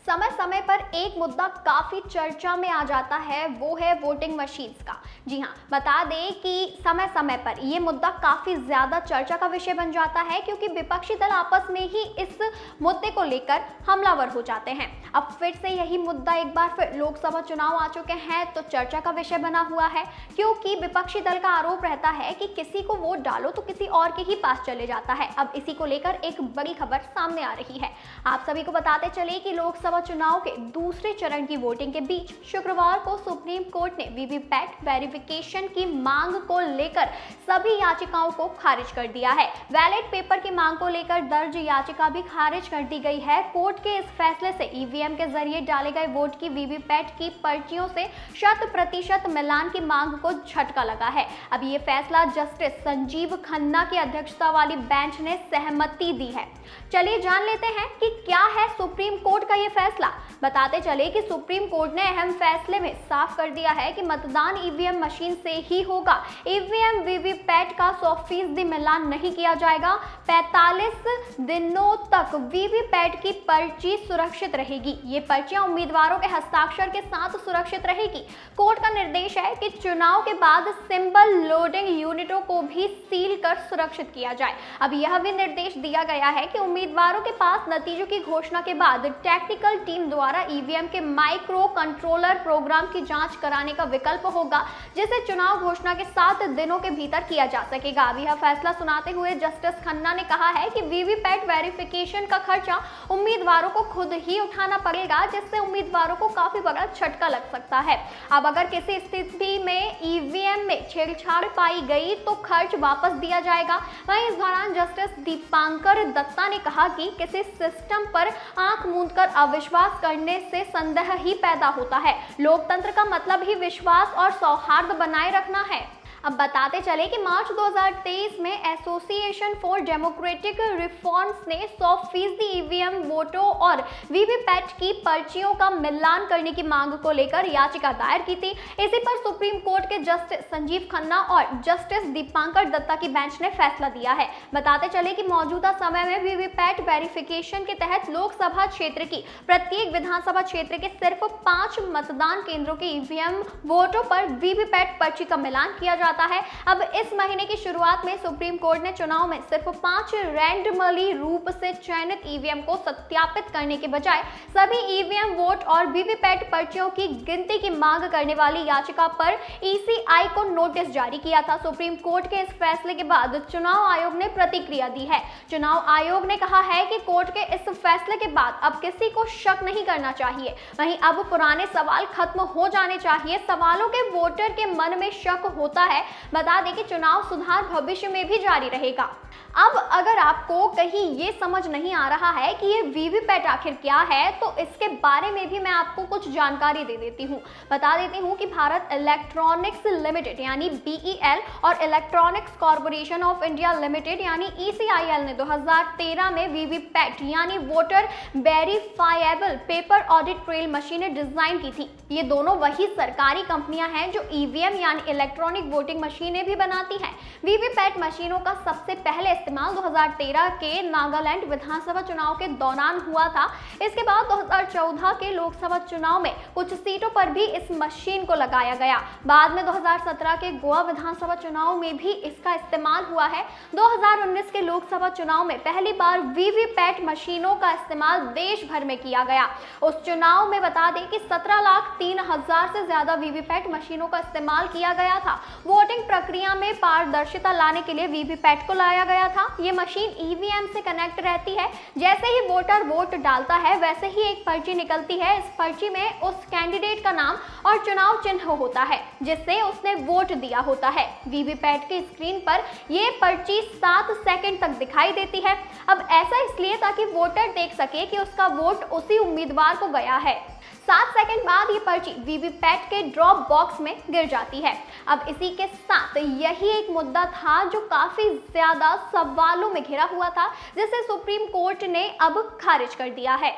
समय समय पर एक मुद्दा काफी चर्चा में आ जाता है, वो है वोटिंग मशीन्स का। जी हाँ, बता दें कि समय समय पर ये मुद्दा काफी ज्यादा चर्चा का विषय बन जाता है क्योंकि विपक्षी दल आपस में ही इस मुद्दे को लेकर हमलावर हो जाते हैं। अब फिर से यही मुद्दा एक बार फिर लोकसभा चुनाव आ चुके हैं तो चर्चा का विषय बना हुआ है, क्योंकि विपक्षी दल का आरोप रहता है कि किसी को वोट डालो तो किसी और के ही पास चले जाता है। अब इसी को लेकर एक बड़ी खबर सामने आ रही है। आप सभी को बताते चले कि लोकसभा चुनाव के दूसरे चरण की वोटिंग के बीच शुक्रवार को सुप्रीम कोर्ट ने वीवीपैट वेरिफिकेशन की मांग को लेकर सभी याचिकाओं को खारिज कर दिया है। बैलेट पेपर की मांग को लेकर दर्ज याचिका भी खारिज कर दी गई है। कोर्ट के इस फैसले से ईवीएम के जरिए डाले गए वोट की वीवीपैट की पर्चियों से 100% मिलान की मांग को झटका लगा है। अब ये फैसला जस्टिस संजीव खन्ना की अध्यक्षता वाली बेंच ने सहमति दी है। चलिए जान लेते हैं कि क्या है सुप्रीम कोर्ट का ये फैसला। बताते चले कि सुप्रीम कोर्ट ने अहम फैसले में साफ कर दिया है कि मतदान ईवीएम मशीन से ही होगा। ईवीएम वीवीपैट का 100% मिलान नहीं किया जाएगा। 45 दिनों तक वीवीपैट की पर्ची सुरक्षित रहेगी। ये पर्चियां उम्मीदवारों के हस्ताक्षर के साथ सुरक्षित रहेगी। कोर्ट का निर्देश है कि चुनाव के बाद सिंबल लोडिंग यूनिटों को भी सील कर सुरक्षित किया जाए। अब यह भी निर्देश दिया गया है कि उम्मीदवारों के पास नतीजों की घोषणा के बाद टेक्निकल टीम द्वारा ईवीएम के माइक्रो कंट्रोलर प्रोग्राम की जांच कराने का विकल्प होगा, जिसे चुनाव घोषणा के 7 दिनों के भीतर किया जा सकेगा। अब यह फैसला सुनाते हुए जस्टिस खन्ना ने कहा है कि वीवीपैट वेरिफिकेशन का खर्चा उम्मीदवारों को खुद ही उठाना पड़ेगा, जिससे उम्मीदवारों को काफी बड़ा झटका लग सकता है। अब अगर किसी स्थिति में ईवीएम में छेड़छाड़ पाई गई तो खर्च वापस दिया जाएगा। वहीं इस दौरान जस्टिस दीपांकर दत्ता ने कहा कि किसी सिस्टम पर आंख मूंदकर अविश्वास करने से संदेह ही पैदा होता है। लोकतंत्र का मतलब ही विश्वास और सौहार्द बनाए रखना है। अब बताते चले कि मार्च 2023 में एसोसिएशन फॉर डेमोक्रेटिक रिफॉर्म्स ने 100% ईवीएम वोटों और वीवीपैट की पर्चियों का मिलान करने की मांग को लेकर याचिका दायर की थी। इसी पर सुप्रीम कोर्ट के जस्टिस संजीव खन्ना और जस्टिस दीपांकर दत्ता की बेंच ने फैसला दिया है। बताते चले कि मौजूदा समय में वीवीपैट वेरिफिकेशन के तहत लोकसभा क्षेत्र की प्रत्येक विधानसभा क्षेत्र के सिर्फ 5 मतदान केंद्रों के ईवीएम वोटों पर वीवीपैट पर्ची का मिलान किया जाता है। अब इस महीने की शुरुआत में सुप्रीम कोर्ट ने चुनाव में सिर्फ 5 रैंडमली रूप से चयनित ईवीएम को सत्यापित करने के बजाय सभी ईवीएम वोट और वीवीपैट पर्चियों की गिनती की मांग करने वाली याचिका पर ईसीआई को नोटिस जारी किया था। सुप्रीम कोर्ट के इस फैसले के बाद चुनाव आयोग ने प्रतिक्रिया दी है। चुनाव आयोग ने कहा है कि कोर्ट के इस फैसले के बाद अब किसी को शक नहीं करना चाहिए। वहीं अब पुराने सवाल खत्म हो जाने चाहिए। सवालों के वोटर के मन में शक होता है। बता दें कि चुनाव सुधार भविष्य में भी जारी रहेगा। अब अगर आपको कहीं ये समझ नहीं आ रहा है कि ये वीवीपैट आखिर क्या है, तो इसके बारे में भी मैं आपको कुछ जानकारी दे देती हूँ। बता देती हूँ कि भारत इलेक्ट्रॉनिक्स लिमिटेड यानी बीईएल और electronics corporation of India limited यानी ईसीआईएल ने 2013 में वीवीपैट यानी वोटर वेरीफाएबल पेपर ऑडिट ट्रेल मशीनें डिजाइन की थी। ये दोनों वही सरकारी कंपनियां हैं जो ईवीएम यानी इलेक्ट्रॉनिक वोटिंग मशीनें भी बनाती हैं। वीवीपैट मशीनों का सबसे पहले इस्तेमाल 2013 के नागालैंड विधानसभा चुनाव के दौरान हुआ था। इसके बाद 2014 के लोकसभा चुनाव में कुछ सीटों पर भी इस मशीन को लगाया गया। बाद में 2017 के गोवा विधानसभा चुनाव में भी इसका इस्तेमाल हुआ है। 2019 के लोकसभा चुनाव में पहली बार वीवीपैट मशीनों का इस्तेमाल देश भर में किया गया। उस चुनाव में बता दें कि 17,03,000 से ज्यादा वीवीपैट मशीनों का इस्तेमाल किया गया था। वोटिंग प्रक्रिया में पारदर्शिता लाने के लिए वीवीपैट को लाया गया था। ये मशीन ईवीएम से कनेक्ट रहती है। जैसे ही वोटर वोट डालता है वैसे ही एक पर्ची निकलती है। इस पर्ची में उस कैंडिडेट का नाम और चुनाव चिन्ह होता है जिससे उसने वोट दिया होता है। वीवीपैट की स्क्रीन पर ये पर्ची 7 सेकंड तक दिखाई देती है। अब ऐसा इसलिए ताकि वोटर देख सके कि उसका वोट उसी उम्मीदवार को गया है। 7 सेकंड बाद ये पर्ची वीवीपैट के ड्रॉप बॉक्स में गिर जाती है। अब इसी के साथ यही एक मुद्दा था जो काफी ज्यादा सवालों में घिरा हुआ था, जिसे सुप्रीम कोर्ट ने अब खारिज कर दिया है।